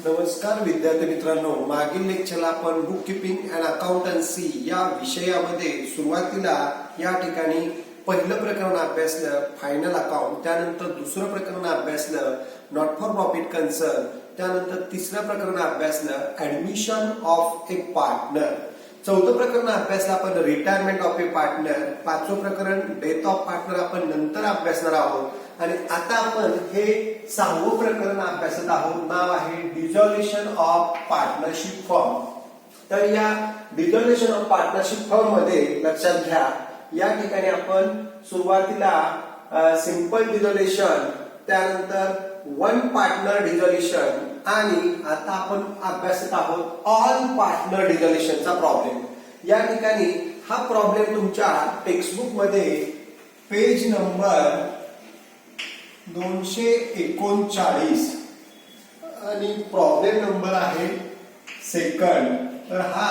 नमस्कार विद्यार्थी मित्रांनो, मागील लेक्चरला आपण बुक कीपिंग अँड अकाउंटन्सी या विषयामध्ये सुरुवातीला या ठिकाणी पहिलं प्रकरण अभ्यासलं फायनल अकाउंट, त्यानंतर दुसरं प्रकरण अभ्यासलं नॉट फॉर प्रॉफिट कन्सर्न, त्यानंतर तिसरं प्रकरण अभ्यासलं ऍडमिशन ऑफ ए पार्टनर, चौथं प्रकरण अभ्यासलं आपण रिटायरमेंट ऑफ ए पार्टनर, पाचवं प्रकरण डेथ ऑफ पार्टनर आपण नंतर अभ्यासणार आहोत आणि आता आपण हे सहावं प्रकरण अभ्यासत आहोत. नाव आहे डिझॉल्युशन ऑफ पार्टनरशिप फर्म. तर या डिझॉल्युशन ऑफ पार्टनरशिप फर्म मध्ये लक्षात घ्या, या ठिकाणी आपण सुरुवातीला सिंपल डिझॉल्युशन, त्यानंतर वन पार्टनर डिझॉल्युशन आणि आता आपण अभ्यासत आहोत ऑल पार्टनर डिझॉल्युशनचा प्रॉब्लेम. या ठिकाणी हा प्रॉब्लेम तुमच्या टेक्स्टबुक मध्ये पेज नंबर 239 आणि प्रॉब्लेम नंबर आहे सेकंड. तर हा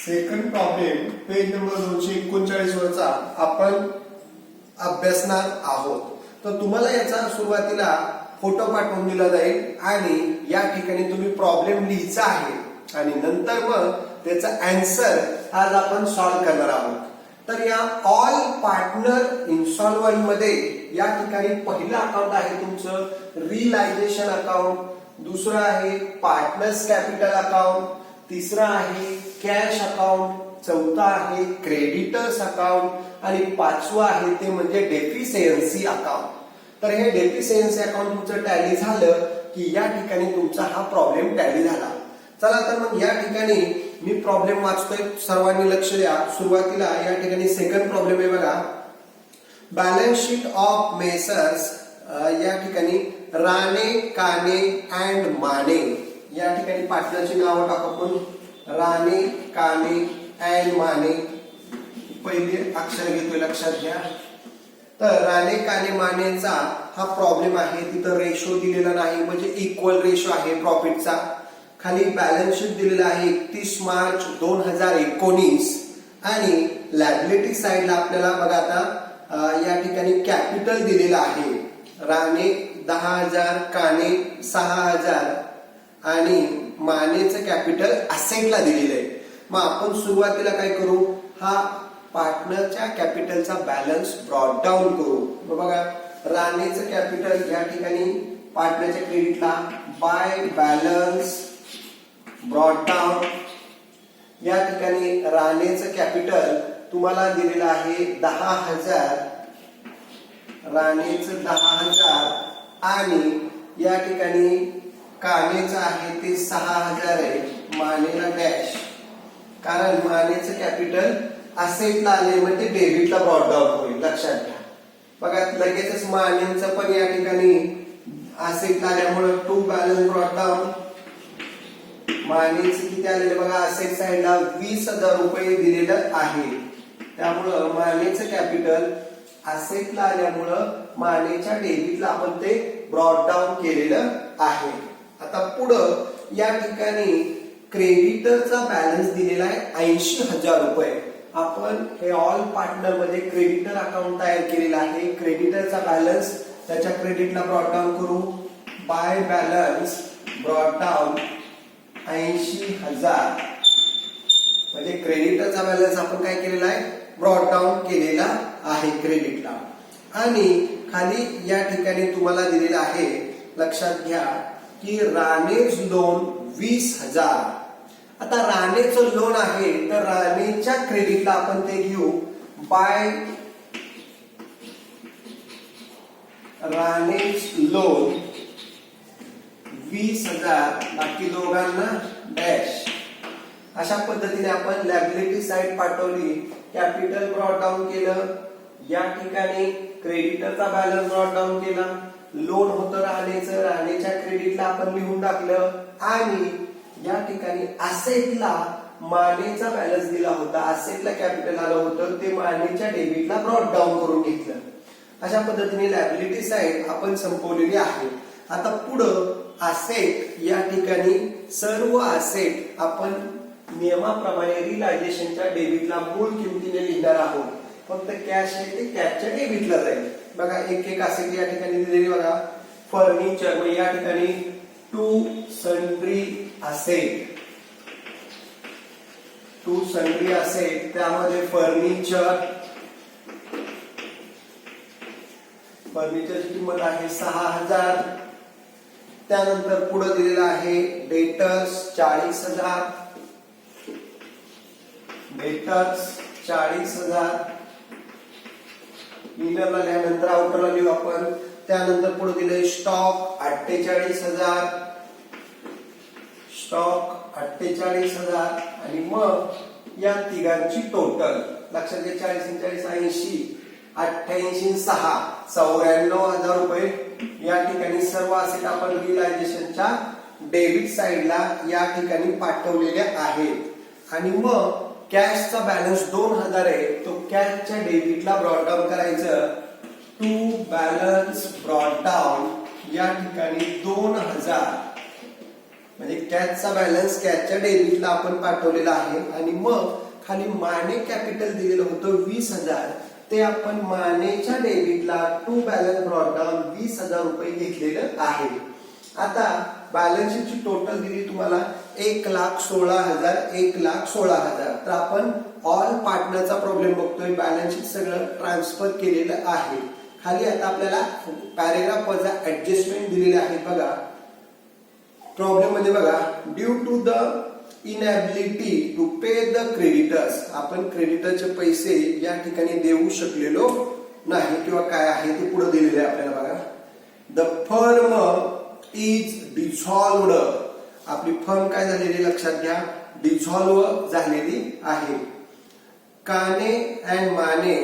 सेकंड प्रॉब्लेम पेज नंबर 239 वरचा आपण अभ्यासणार आहोत. तर तुम्हाला याचा सुरुवातीला फोटो पाठवून दिला जाईल आणि या ठिकाणी तुम्ही प्रॉब्लेम लिहायचा आहे आणि नंतर मग त्याचा आन्सर आज आपण सॉल्व्ह करणार आहोत. तर या ऑल पार्टनर इन्स्टॉलमेंट मध्ये या ठिकाणी पहिलं अकाउंट आहे तुमचं रियलायझेशन अकाउंट, दुसरं आहे पार्टनर्स कॅपिटल अकाउंट, तिसरं आहे कॅश अकाउंट, चौथा आहे क्रेडिटर्स अकाउंट आणि पाचवं आहे ते म्हणजे डेफिशियन्सी अकाउंट. तर हे डेफिशियन्सी अकाउंट तुमचं टॅली झालं की या ठिकाणी तुमचा हा प्रॉब्लेम टॅली झाला. चला तर मग या ठिकाणी मी प्रॉब्लेम वाचतोय, सर्वांनी लक्ष द्या. सुरुवातीला या ठिकाणी सेकंड प्रॉब्लेम आहे बघा, बॅलन्स शीट ऑफ मेसर्स, या ठिकाणी राणे काने अँड माने, या ठिकाणी पार्टनरची नावं टाकू आपण, राणे काने अँड माने. पहिले अक्षर घेतोय लक्षात घ्या. तर राणे काने मानेचा हा प्रॉब्लेम आहे, तिथं रेशो दिलेला नाही म्हणजे इक्वल रेशो आहे प्रॉफिटचा. खाली बॅलन्स शीट दिलेला आहे 31 मार्च 2019 आणि लायबिलिटी साइडला आपल्याला बघा आता या ठिकाणी कॅपिटल दिलेलं आहे. राणे 10,000, काने 6,000 आणि मानेचं कॅपिटल असेटला दिलेलं आहे. मग आपण सुरुवातीला काय करू, हा पार्टनरच्या कॅपिटलचा बॅलन्स ब्रॉट डाऊन करू. बघा राणेचं कॅपिटल या ठिकाणी पार्टनरच्या क्रेडिटला बाय बॅलन्स ब्रॉट डाऊन. या ठिकाणी राणेचं कॅपिटल तुम्हाला दिलेलं आहे 10,000, राणेचं 10,000 आणि या ठिकाणी कानेचं आहे ते 6,000 आहे, मानेला डॅश, कारण मानेचं कॅपिटल असेटला आले म्हणजे डेबिटला ब्रॉट डाऊन होईल, लक्षात घ्या. बघा लगेचच मानेचं पण या ठिकाणी असेटला आल्यामुळे टू बॅलन्स ब्रॉट डाऊन. मानेचं किती आलेलं बघा, असेट साइडला 20,000 रुपये दिलेलं आहे, त्यामुळं मानेचं कॅपिटल असेटला आल्यामुळं मानेच्या डेबिटला आपण ते ब्रॉट डाऊन केलेलं आहे. आता पुढं या ठिकाणी क्रेडिटरचा बॅलन्स दिलेला आहे 80,000 रुपये. आपण हे ऑल पार्टनर मध्ये क्रेडिटर अकाउंट तयार केलेला आहे. क्रेडिटरचा बॅलन्स त्याच्या क्रेडिटला ब्रॉट डाऊन करू, बाय बॅलन्स ब्रॉट डाऊन 80,000 म्हणजे क्रेडिटरचा बॅलन्स आपण काय केलेला आहे, ब्रॉट डाऊन केलेला आहे क्रेडिटला. आणि खाली या ठिकाणी तुम्हाला दिलेलं आहे, लक्षात घ्या की राणेज लोन 20,000. आता राणेचं लोन आहे तर राणेच्या क्रेडिटला आपण ते घेऊ बाय राणेज लोन 20,000, बाकी दोघांना डॅश. अशा पद्धतीने आपण लायबिलिटी साइड पाठवली, कॅपिटल ब्रॉट डाऊन केलं, या ठिकाणी क्रेडिटरचा बॅलन्स ब्रॉट डाऊन केला, लोन होतं राणेचं, राणेच्या क्रेडिटला आपण लिहून टाकलं आणि या ठिकाणी असेटला मानेचा बॅलन्स दिला होता, असेटला कॅपिटल आलं होतं, ते मानेच्या डेबिटला ब्रॉट डाऊन करून घेतलं. अशा पद्धतीने लायबिलिटी साइड आपण संपवलेली आहे. आता पुढं असेट, या ठिकाणी सर्व असेट आपण नियमाप्रमाणे रियलायझेशनच्या डेबिटला मूळ किमतीने लिहिणार आहोत. फक्त कॅश आहे ते कॅशच्या डेबिटला जाईल. बघा एक एक असेट या ठिकाणी दिलेली बघा, फर्निचर या ठिकाणी 2 to sundry asset, to sundry asset त्यामध्ये फर्निचरची किंमत आहे 6000. त्यानंतर पुढे दिलेला आहे डेटर्स 40,000, डेटर्स 40,000. इनरला लिहिल्यानंतर आउटरला लिहू आपण. त्यानंतर पुढे दिले स्टॉक 48,000, स्टॉक 48,000. आणि मग या तिघांची टोटल लक्षात घ्या 40 40 80 88 6 94,000 रुपये. या ठिकाणी सर्व असेट आपण रिअलायझेशनच्या डेबिट साइडला या ठिकाणी पाठवलेले आहेत. आणि मग कॅशचा बॅलन्स 2000 आहे, तो कॅशच्या डेबिटला ब्रॉट डाऊन करायचं. टू बॅलन्स ब्रॉट डाऊन या ठिकाणी 2000 म्हणजे कॅशचा बॅलन्स कॅशच्या डेबिटला आपण पाठवलेला आहे. आणि मग खाली माने कॅपिटल दिलेलं होतं 20,000, ते आपण मानेच्या डेबिटला टू बॅलन्स ब्रॉट डाऊन 20,000 रुपये घेतलेलं आहे. आता बॅलन्स शीटची टोटल दिली तुम्हाला 1,16,000, 1,16,000. तर आपण ऑल पार्टनरचा प्रॉब्लेम बघतोय. बॅलन्स शीट सगळं ट्रान्सफर केलेलं आहे. खाली आता आपल्याला पॅरेग्राफ वजा ऍडजस्टमेंट दिलेले आहेत बघा. प्रॉब्लेम मध्ये बघा, due to the inability to pay the creditors, आपण क्रेडिटरचे पैसे या ठिकाणी देऊ शकलेलो नाही किंवा काय आहे ते पुढे दिलेले आहे आपल्याला बघा. द फर्म इज डिझॉल्वड, आपली फर्म काय झालेली लक्षात घ्या, डिझॉल्व झालेली आहे. काने and Mane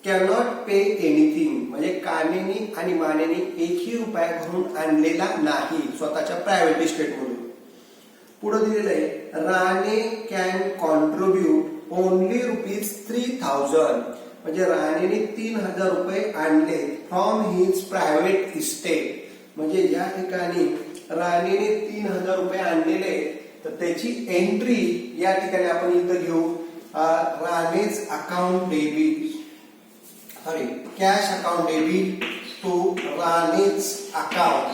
cannot pay anything, म्हणजे कानेनी आणि मानेनी एकही रुपया घरून आणलेला नाही स्वतःच्या प्रायव्हेट इस्टेट मधून. पुढे दिलेलं आहे राणे कॅन कॉन्ट्रीब्यूट ओनली ₹3,000, म्हणजे राणेने 3,000 रुपये आणले फ्रॉम हिज प्रायव्हेट इस्टेट. म्हणजे या ठिकाणी राणेने 3,000 रुपये आणलेले, तर त्याची एंट्री या ठिकाणी आपण इथं घेऊ. Rane's account debit, sorry cash account debit to Rane's account.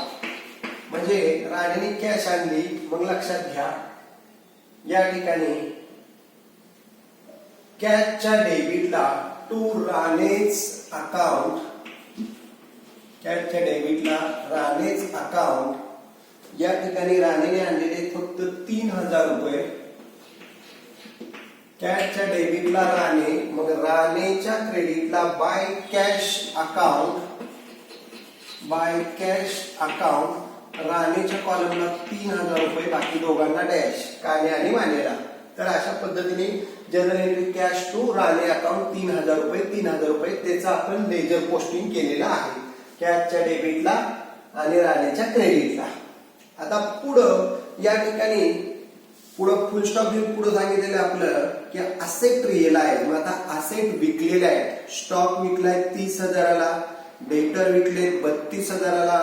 म्हणजे राणेने कॅश आणली, मग लक्षात घ्या या ठिकाणी कॅशच्या डेबिटला टू राणेज अकाउंट, कॅशच्या डेबिटला राणेज अकाउंट. या ठिकाणी राणेने आणलेले फक्त 3,000 रुपये. कॅशच्या डेबिटला राणे, मग राणेच्या क्रेडिटला by cash account, by cash account. राणेच्या कॉलमला 3,000 रुपये, बाकी दोघांना डॅश, काने आणि मानेला. तर अशा पद्धतीने general entry cash to Rane account 3,000 रुपये, 3,000 रुपये त्याचं आपण लेजर पोस्टिंग केलेलं आहे कॅशच्या डेबिटला आणि राणेच्या क्रेडिटला. आता पुढं या ठिकाणी पुढं फुल स्टॉप घेऊन पुढे सांगितलेलं आपलं की असेट रिअलाइज. मग आता असेट विकलेले आहेत. स्टॉक विकलाय 30,000ला, डेटर विकले 32,000ला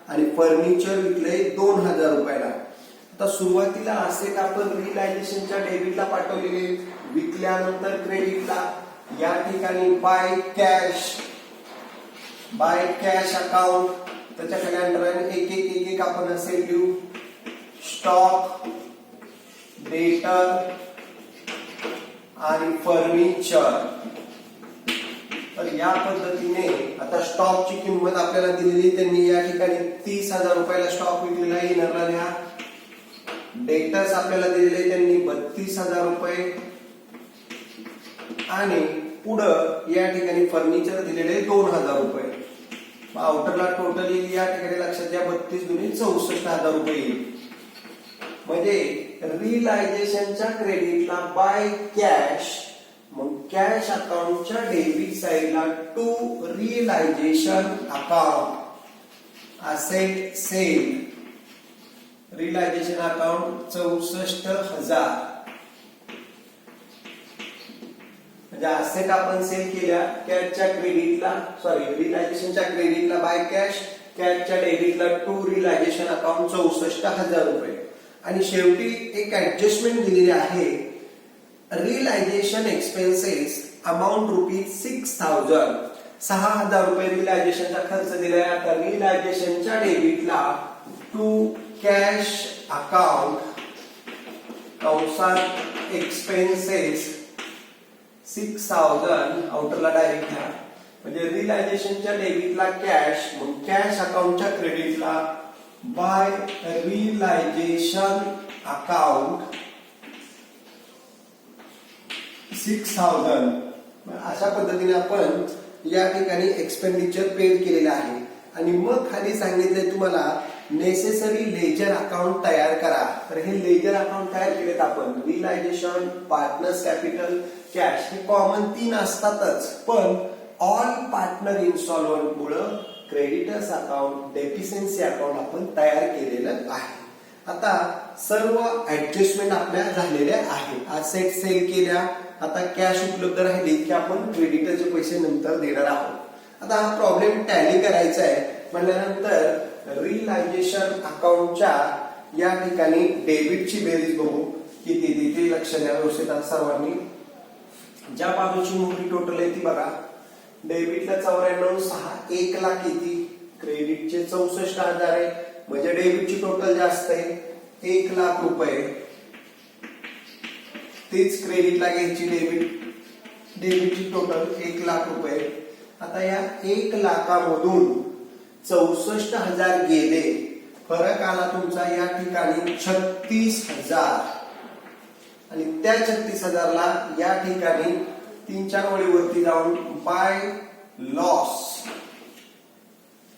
आणि फर्निचर विकले 2,000 रुपयाला. आता सुरुवातीला असेट आपण रिअलायझेशनच्या डेबिटला पाठवलेले, विकल्यानंतर क्रेडिटला. या ठिकाणी बाय कॅश अकाउंट, त्याच्या खाली अंडर एक एक आपण असेट लिहू. स्टॉक, डेटर आणि फर्निचर. तर या पद्धतीने आता स्टॉकची किंमत आपल्याला दिलेली, त्यांनी या ठिकाणी 30,000 रुपयाला स्टॉक विकलेला आहे, इनरला लिहा. डेटर्स आपल्याला दिलेले त्यांनी 32,000 रुपये आणि पुढं या ठिकाणी फर्निचर दिलेले 2,000 रुपये. आउटरला टोटली या ठिकाणी लक्षात घ्या 32 दुनी 64,000 रुपये येईल. म्हणजे रिअलायझेशनच्या क्रेडिटला बाय कॅश, मग कॅश अकाउंटच्या डेबिट साइडला to realisation account asset sale. Realisation account 64,000, म्हणजे असेट आपण सेल केल्या कॅशच्या क्रेडिटला, सॉरी रिअलायझेशनच्या क्रेडिटला बाय कॅश, कॅशच्या डेबिटला टू रिअलायझेशन अकाउंट 64,000 रुपये. आणि शेवटी एक ऍडजस्टमेंट दिलेली आहे, रिअलायझेशन एक्सपेन्सेस अमाऊंट ₹6,000. 6,000 रुपये रिअलायझेशनचा खर्च दिलाय. आता रिअलायझेशनच्या डेबिटला टू कॅश अकाउंट कंसात एक्सपेन्सेस 6000 आउटरला डायरेक्ट घ्या म्हणजे रिअलायझेशनच्या डेबिटला कॅश मग कॅश अकाउंटच्या क्रेडिटला बाय रिअलायझेशन अकाउंट 6000 अशा पद्धतीने आपण या ठिकाणी एक्सपेंडिचर पेड केलेलं आहे आणि मग खाली सांगितलंय तुम्हाला नेसेसरी लेजर अकाउंट तयार करा तर हे लेजर अकाउंट तयार केलेत आपण रिअलायझेशन पार्टनर्स कॅपिटल कॅश हे कॉमन 3 असतातच पण ऑल पार्टनर इन्स्टॉलमेंट मुळे क्रेडिटर्स अकाउंट डेफिशियन्सी अकाउंट आपण तयार केलेलं आहे आता सर्व ऍडजस्टमेंट आपल्या झालेल्या आहेत आज सेट सेल केल्या आता कॅश उपलब्ध राहिली की आपण क्रेडिटरचे पैसे नंतर देणार आहोत आता हा प्रॉब्लेम टॅली करायचा आहे म्हणल्यानंतर रिअलायझेशन अकाउंटच्या या ठिकाणी डेबिटची बेरीज बघू किती देते लक्ष द्या व्यवस्थित सर्वांनी ज्या बाजूची मोठी टोटल आहे ती बघा डेबिटला 94,6 1 लाख किती क्रेडिटचे 64,000 आहे म्हणजे डेबिटची टोटल जास्त आहे 1 लाख रुपये तीच क्रेडिटला घ्यायची डेबिटची टोटल 1 लाख रुपये आता या 1 लाखामधून 64,000 गेले फरक आला तुमचा या ठिकाणी 36,000 आणि त्या 36,000 ला या ठिकाणी 3-4 ओळीवरती जाऊन बाय लॉस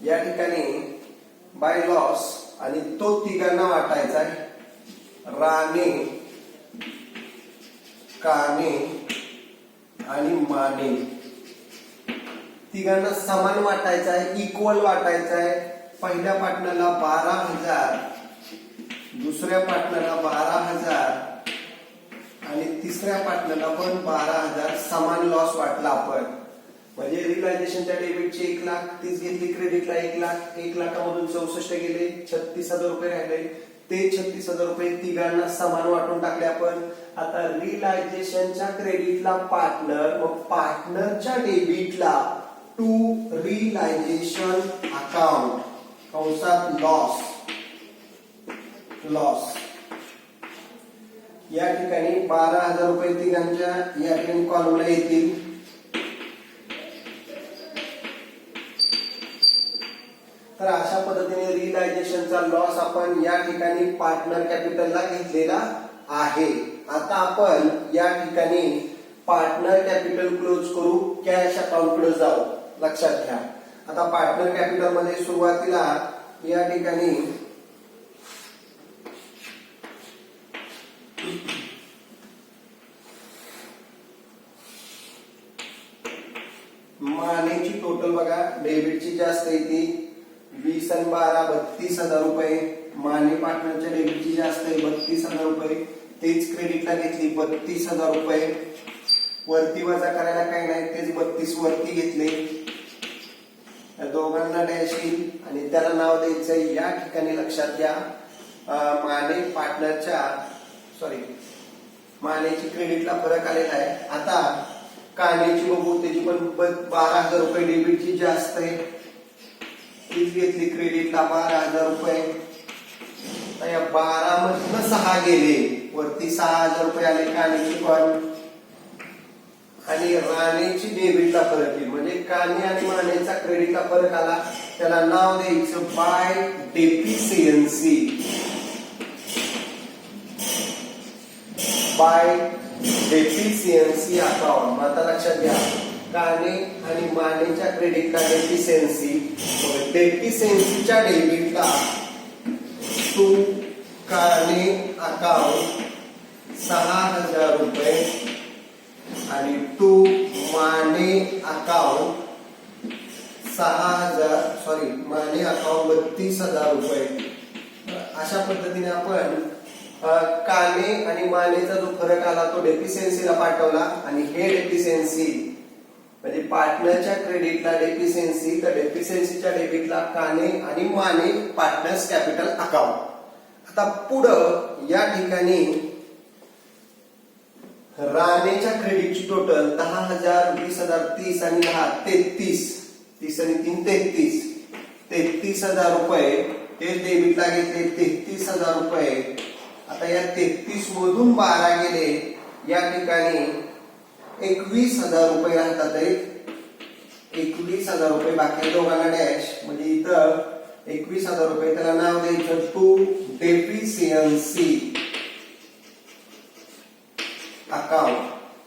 या ठिकाणी बाय लॉस आणि तो तिघांना वाटायचा आहे राणे काने आणि माने तिघांना समान वाटायचा आहे इक्वल वाटायचा आहे पहिल्या पार्टनरला 12,000 दुसऱ्या पार्टनरला 12,000 आणि तिसऱ्या पार्टनरला पण 12,000 समान लॉस वाटला आपण म्हणजे रिअलायझेशनच्या डेबिटचे 1 लाख तीच घेतली क्रेडिटला 1 लाख 1 लाखामधून 64 गेले 36,000 रुपये राहिले ते 36,000 रुपये तिघांना समान वाटून टाकले आपण आता रिअलायझेशनच्या क्रेडिटला पार्टनर मग पार्टनरच्या डेबिटला टू रिअलायझेशन अकाउंट कंसात लॉस या ठिकाणी 12,000 रुपये तिघांच्या या ठिकाणी कॉलमला येतील तर अशा पद्धतीने रिअलायझेशनचा लॉस आपण या ठिकाणी पार्टनर कॅपिटलला घेतलेला आहे आता आपण या ठिकाणी पार्टनर कॅपिटल क्लोज करू कॅश अकाउंट कडे जाऊ लक्षात घ्या आता पार्टनर कॅपिटल मध्ये सुरुवातीला या ठिकाणी मानेची टोटल बघा डेबिटची जास्त येते 20 आणि 12 32,000 रुपये माने पार्टनरच्या डेबिटची जास्त आहे 32,000 रुपये तेच क्रेडिटला घेतली 32,000 रुपये वरती वजा करायला काही नाही तेच 32 वरती घेतले दोघांना डॅश येईल आणि त्याला नाव द्यायचं या ठिकाणी लक्षात घ्या माने पार्टनरच्या मानेची क्रेडिटला फरक आलेला आहे आता कानेची बघू त्याची पण 12,000 रुपये डेबिटची जास्त आहे तीच घेतली क्रेडिटला 12,000 रुपये या 12 मधनं 6 गेले वरती 6,000 रुपये आले कानेची पण आणि राणेची डेबिटला फरक येईल म्हणजे काने आणि मानेचा क्रेडिटला फरक आला त्याला नाव द्यायचं बाय डेफिशियन्सी अकाउंट आता लक्षात घ्या काने आणि मानेच्या क्रेडिटला डेफिशियन्सीच्या डेबिटला टू काने अकाउंट 6,000 रुपये आणि to Mane account 6,000 Mane account 32,000 रुपये अशा पद्धतीने आपण काने आणि मानेचा जो फरक आला तो डेफिशियन्सीला पाठवला आणि हे डेफिशियन्सी म्हणजे पार्टनरच्या क्रेडिटला डेफिशियन्सी तर डेफिशियन्सीच्या डेबिटला काने आणि माने पार्टनर्स कॅपिटल अकाउंट आता पुढं या ठिकाणी राणेच्या क्रेडिटची टोटल 10,000 20,000 30 आणि 10 33 30 आणि 3 33 33,000 रुपये ते डेबिटला घेतले 33,000 रुपये. आता या 33 मधून 12 गेले, या ठिकाणी 21,000 रुपये राहतात. 21,000 रुपये, बाकी दोघांना डॅश, म्हणजे इथं 21,000 रुपये. त्याला नाव द्यायचं टू डेफिशियन्सी अकाउंट.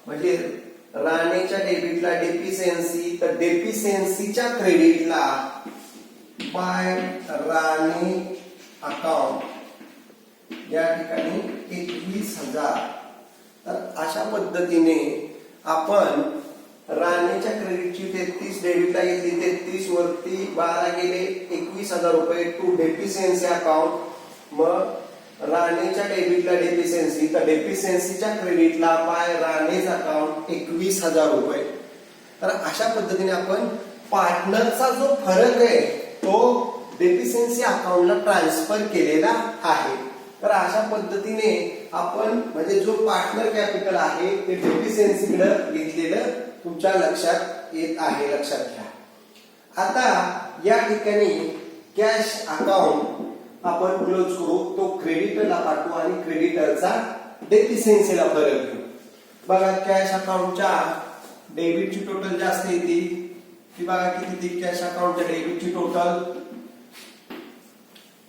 म्हणजे राणेच्या डेबिटला डेफिशियन्सी, तर डेफिशियन्सीच्या क्रेडिटला बाय राणे अकाउंट या ठिकाणी 21,000. तर अशा पद्धतीने आपण राणेच्या क्रेडिटची 33 डेबिटला घेतली, 33 वरती 12 गेले, 21,000 रुपये टू डेफिशियन्सी अकाउंट. मग राणेच्या डेबिटला डेफिशियन्सी, तर डेफिशियन्सीच्या क्रेडिटला बाय राणेच अकाउंट 21,000 रुपये. तर अशा पद्धतीने आपण पार्टनरचा जो फरक आहे तो डेफिशियन्सी अकाउंटला ट्रान्सफर केलेला आहे. तर अशा पद्धतीने आपण म्हणजे जो पार्टनर कॅपिटल आहे ते डेफिशियन्सी कडे घेतलेलं तुमच्या लक्षात येत आहे, लक्षात घ्या. आता या ठिकाणी कॅश अकाउंट आपण क्लोज करू, तो क्रेडिटरला पाठवू आणि क्रेडिटरचा डेफिशियन्सीला फरक घेऊ. बघा कॅश अकाउंटच्या डेबिटची टोटल जास्त येते, ती बघा किती ती कॅश अकाउंटच्या डेबिटची टोटल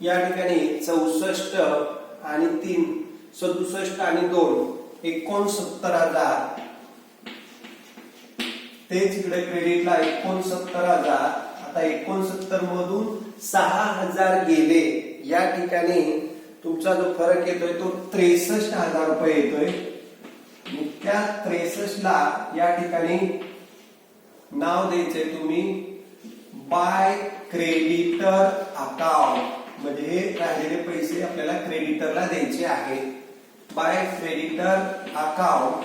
या ठिकाणी 64 आणि 3 67 आणि 2 69,000. तेच इकडे क्रेडिटला 69,000. आता 69 मधून 6,000 गेले, या ठिकाणी तुमचा जो फरक येतोय तो 63,000 रुपये येतोय. त्या 63 ला या ठिकाणी नाव द्यायचंय तुम्ही बाय क्रेडिटर अकाउंट. म्हणजे हे राहिलेले पैसे आपल्याला क्रेडिटरला द्यायचे आहेत. बाय क्रेडिटर अकाउंट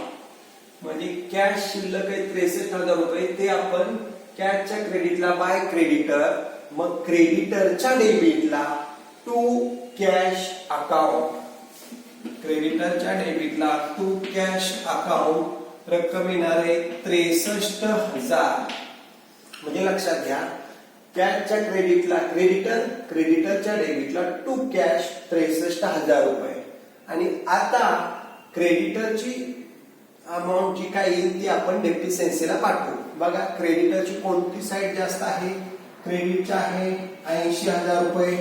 म्हणजे कॅश शिल्लक आहे 63,000 रुपये, ते आपण कॅशच्या क्रेडिटला बाय क्रेडिटर, मग क्रेडिटरच्या डेबिटला टू कॅश अकाउंट. क्रेडिटरच्या डेबिटला टू कॅश अकाउंट रक्कम येणार आहे 63,000. म्हणजे लक्षात घ्या कॅशच्या क्रेडिटला क्रेडिटर, क्रेडिटरच्या डेबिटला टू कॅश 63,000 रुपये. आणि आता क्रेडिटरची अमाऊंट जी काय येईल ती आपण डेफिशियन्सीला पाठवू. बघा क्रेडिटरची कोणती साईड जास्त आहे, क्रेडिटची आहे 80,000 रुपये,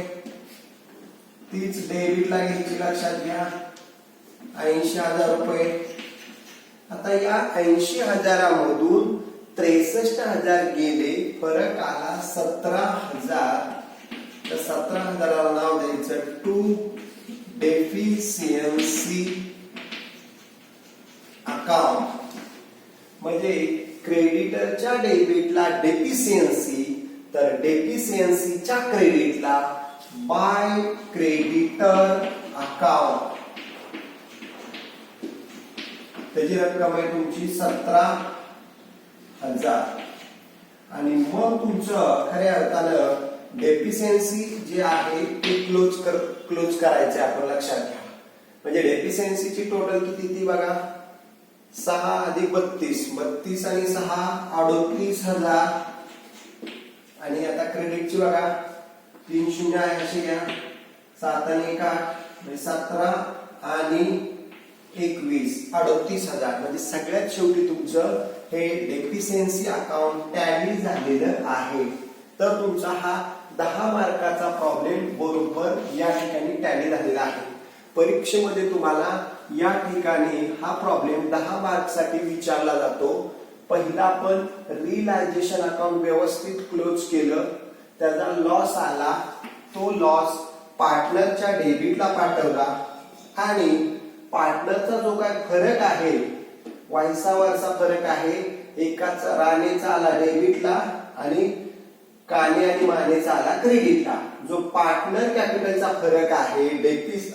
तीच डेबिटला घ्यायची, लक्षात घ्या 80,000 रुपये. आता या 80,000 मधून 63,000 गेले, फरक आला 17,000. तर 17,000ला नाव द्यायचं टू डेफिशियन्सी अकाउंट. म्हणजे क्रेडिटरच्या डेबिटला डेफिशियन्सी, तर डेफिशियन्सीच्या क्रेडिटला बाय क्रेडिटर अकाउंट. त्याची रक्कम आहे तुमची 17,000. आणि मग तुमचं खऱ्या अर्थानं डेफिशियन्सी जे आहे ते क्लोज करायचे आपण, लक्षात घ्या. म्हणजे डेफिशियन्सीची टोटल किती ती बघा 6 अधिक 32, 32 आणि 6 38,000. आणि आता क्रेडिटची बघा 3 शून्य आहे अशी घ्या, 7 आणि 1 8 म्हणजे 17 आणि 21 38,000. म्हणजे सगळ्यात शेवटी तुमचं हे डेफिशियन्सी अकाउंट टॅली झालेलं आहे. तर तुमचा हा 10 मार्काचा प्रॉब्लेम बरोबर या ठिकाणी टॅली झालेला आहे. परीक्षेमध्ये तुम्हाला या ठिकाणी हा प्रॉब्लेम 10 मार्कसाठी विचारला जातो. पहिला आपण रिअलायझेशन अकाउंट व्यवस्थित क्लोज केलं, त्याचा लॉस आला, तो लॉस पार्टनरच्या डेबिटला पाठवला आणि पार्टनरचा जो काय फरक आहे वायसावरचा फरक आहे, एकाचा राणेचा आला डेबिटला आणि काने आणि मानेचा आला क्रेडिटला. जो पार्टनर कॅपिटलचा फरक आहे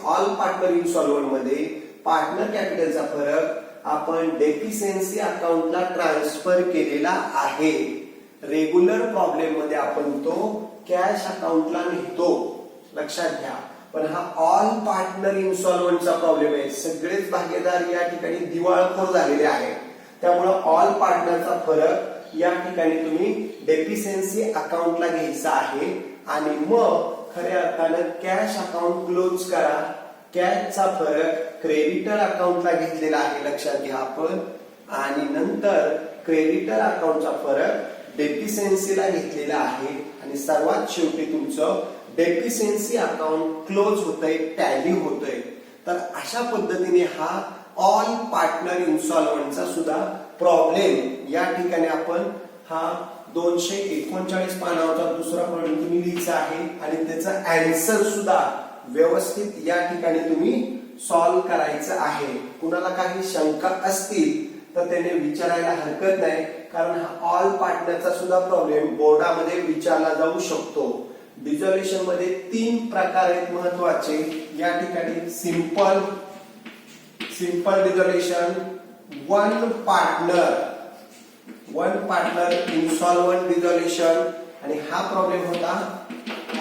ऑल पार्टनर इन्स्टॉलमेंट मध्ये पार्टनर कॅपिटलचा फरक आपण डेफिशियन्सी अकाउंटला ट्रान्सफर केलेला आहे. रेग्युलर प्रॉब्लेम मध्ये आपण तो कॅश अकाउंटला नेतो, लक्षात घ्या. पण हा ऑल पार्टनर इन्स्टॉलमेंटचा प्रॉब्लेम आहे. सगळेच भागीदार या ठिकाणी दिवाळखोर झालेले आहेत. त्यामुळे ऑल पार्टनरचा फरक या ठिकाणी तुम्ही डेफिशियन्सी अकाउंटला घ्यायचा आहे. आणि मग खऱ्या अर्थानं कॅश अकाउंट क्लोज करा. कॅशचा फरक क्रेडिटर अकाउंटला घेतलेला आहे, लक्षात घ्या आपण. आणि नंतर क्रेडिटर अकाउंटचा फरक डेफिशियन्सीला घेतलेला आहे. आणि सर्वात शेवटी तुमचं डेफिशियन्सी अकाउंट क्लोज होतंय, टॅली होतंय. तर अशा पद्धतीने हा ऑल पार्टनर इन्स्टॉलमेंटचा सुद्धा प्रॉब्लेम या ठिकाणी आपण हा 239 पानावरचा दुसरा प्रॉब्लेम तुम्ही लिहायचा आहे. आणि त्याचा आन्सर सुद्धा व्यवस्थित या ठिकाणी तुम्ही सॉल्व्ह करायचं आहे. कुणाला काही शंका असतील तर त्याने विचारायला हरकत नाही, कारण हा ऑल पार्टनरचा सुद्धा प्रॉब्लेम बोर्डामध्ये विचारला जाऊ शकतो. डिझोल्युशन मध्ये 3 प्रकार आहेत महत्वाचे या ठिकाणी. Simple dissolution, one partner instalment dissolution, आणि हा प्रॉब्लेम होता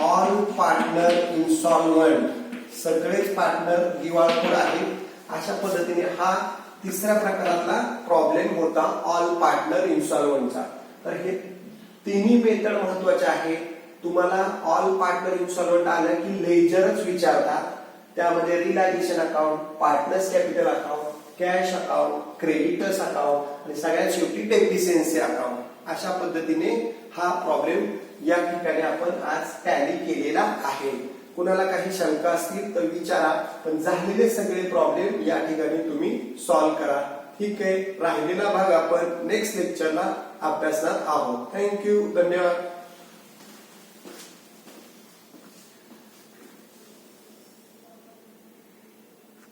ऑल पार्टनर इन्स्टॉलमेंट. सगळेच पार्टनर दिवाळखोर आहेत. अशा पद्धतीने हा तिसऱ्या प्रकारातला प्रॉब्लेम होता ऑल पार्टनर इन्स्टॉलमेंटचा. तर हे तिन्ही मेथड महत्वाचे आहेत. तुम्हाला ऑल पार्टनर इन्स्टॉलमेंट आलं की लेजरच विचारतात. त्यामध्ये realisation account, partners capital account, cash account, creditors account आणि सगळ्यात शेवटी डेफिशियन्सी अकाउंट. अशा पद्धतीने हा प्रॉब्लेम या ठिकाणी आपण आज टॅली केलेला आहे. कुणाला काही शंका असतील तर विचारा, पण झालेले सगळे प्रॉब्लेम या ठिकाणी तुम्ही सॉल्व्ह करा. ठीक आहे, राहिलेला भाग आपण नेक्स्ट लेक्चरला अभ्यासणार आहोत. थँक्यू, धन्यवाद.